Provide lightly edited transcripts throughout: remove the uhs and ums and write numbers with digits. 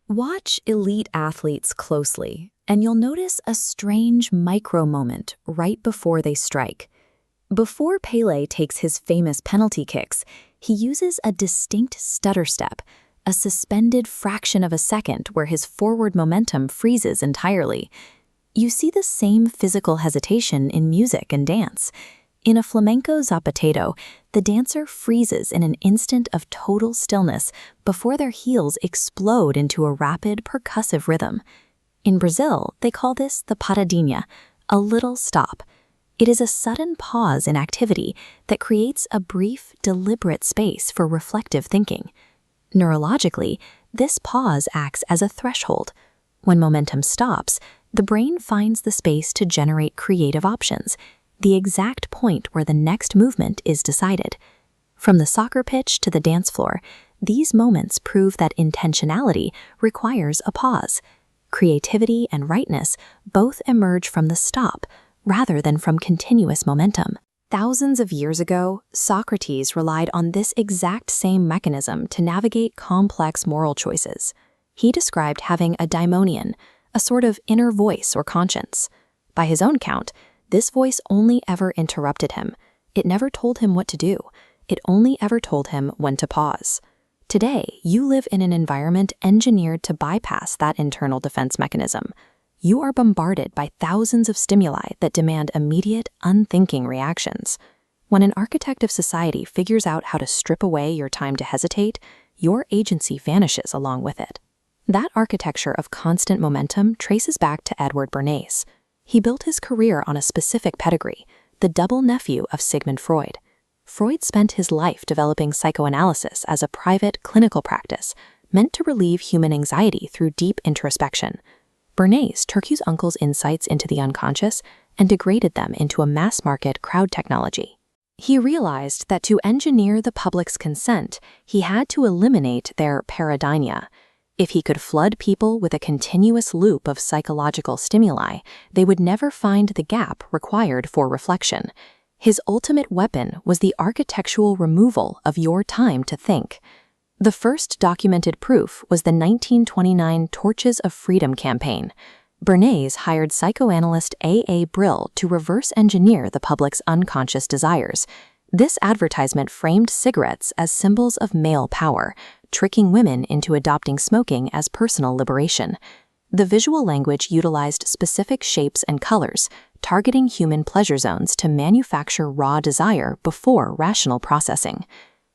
Watch elite athletes closely, and you'll notice a strange micro moment right before they strike. Before Pele takes his famous penalty kicks, he uses a distinct stutter step, a suspended fraction of a second where his forward momentum freezes entirely. You see the same physical hesitation in music and dance. In a flamenco zapateado, the dancer freezes in an instant of total stillness before their heels explode into a rapid, percussive rhythm. In Brazil, they call this the Paradinha, a little stop. It is a sudden pause in activity that creates a brief, deliberate space for reflective thinking. Neurologically, this pause acts as a threshold. When momentum stops, the brain finds the space to generate creative options, the exact point where the next movement is decided. From the soccer pitch to the dance floor, these moments prove that intentionality requires a pause. Creativity and rightness both emerge from the stop rather than from continuous momentum. Thousands of years ago, Socrates relied on this exact same mechanism to navigate complex moral choices. He described having a daimonion, a sort of inner voice or conscience. By his own count, this voice only ever interrupted him. It never told him what to do. It only ever told him when to pause. Today, you live in an environment engineered to bypass that internal defense mechanism. You are bombarded by thousands of stimuli that demand immediate, unthinking reactions. When an architect of society figures out how to strip away your time to hesitate, your agency vanishes along with it. That architecture of constant momentum traces back to Edward Bernays. He built his career on a specific pedigree, the double nephew of Sigmund Freud. Freud spent his life developing psychoanalysis as a private clinical practice, meant to relieve human anxiety through deep introspection. Bernays took his uncle's insights into the unconscious and degraded them into a mass-market crowd technology. He realized that to engineer the public's consent, he had to eliminate their paradinha. If he could flood people with a continuous loop of psychological stimuli, they would never find the gap required for reflection. His ultimate weapon was the architectural removal of your time to think. The first documented proof was the 1929 Torches of Freedom campaign. Bernays hired psychoanalyst A. Brill to reverse engineer the public's unconscious desires. This advertisement framed cigarettes as symbols of male power, tricking women into adopting smoking as personal liberation. The visual language utilized specific shapes and colors, targeting human pleasure zones to manufacture raw desire before rational processing.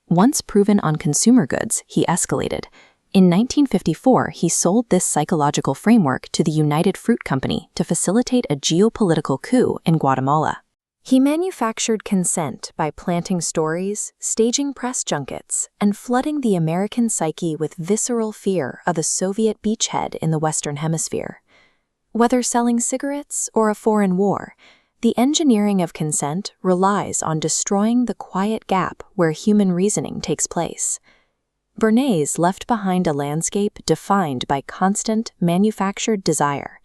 Once proven on consumer goods, he escalated. In 1954, he sold this psychological framework to the United Fruit Company to facilitate a geopolitical coup in Guatemala. He manufactured consent by planting stories, staging press junkets, and flooding the American psyche with visceral fear of a Soviet beachhead in the Western Hemisphere. Whether selling cigarettes or a foreign war, the engineering of consent relies on destroying the quiet gap where human reasoning takes place. Bernays left behind a landscape defined by constant, manufactured desire.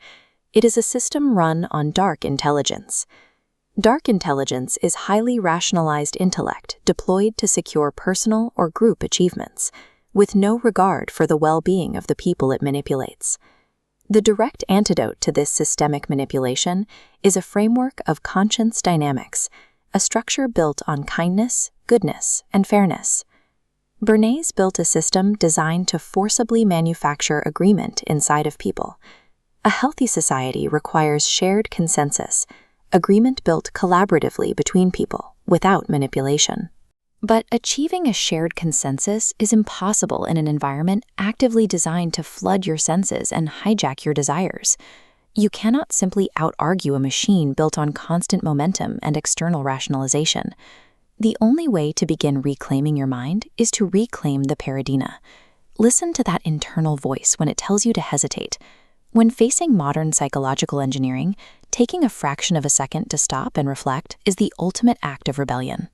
It is a system run on dark intelligence. Dark intelligence is highly rationalized intellect deployed to secure personal or group achievements, with no regard for the well-being of the people it manipulates. The direct antidote to this systemic manipulation is a framework of conscience dynamics, a structure built on kindness, goodness, and fairness. Bernays built a system designed to forcibly manufacture agreement inside of people. A healthy society requires shared consensus, agreement built collaboratively between people, without manipulation. But achieving a shared consensus is impossible in an environment actively designed to flood your senses and hijack your desires. You cannot simply out-argue a machine built on constant momentum and external rationalization. The only way to begin reclaiming your mind is to reclaim the paradinha. Listen to that internal voice when it tells you to hesitate. When facing modern psychological engineering, taking a fraction of a second to stop and reflect is the ultimate act of rebellion.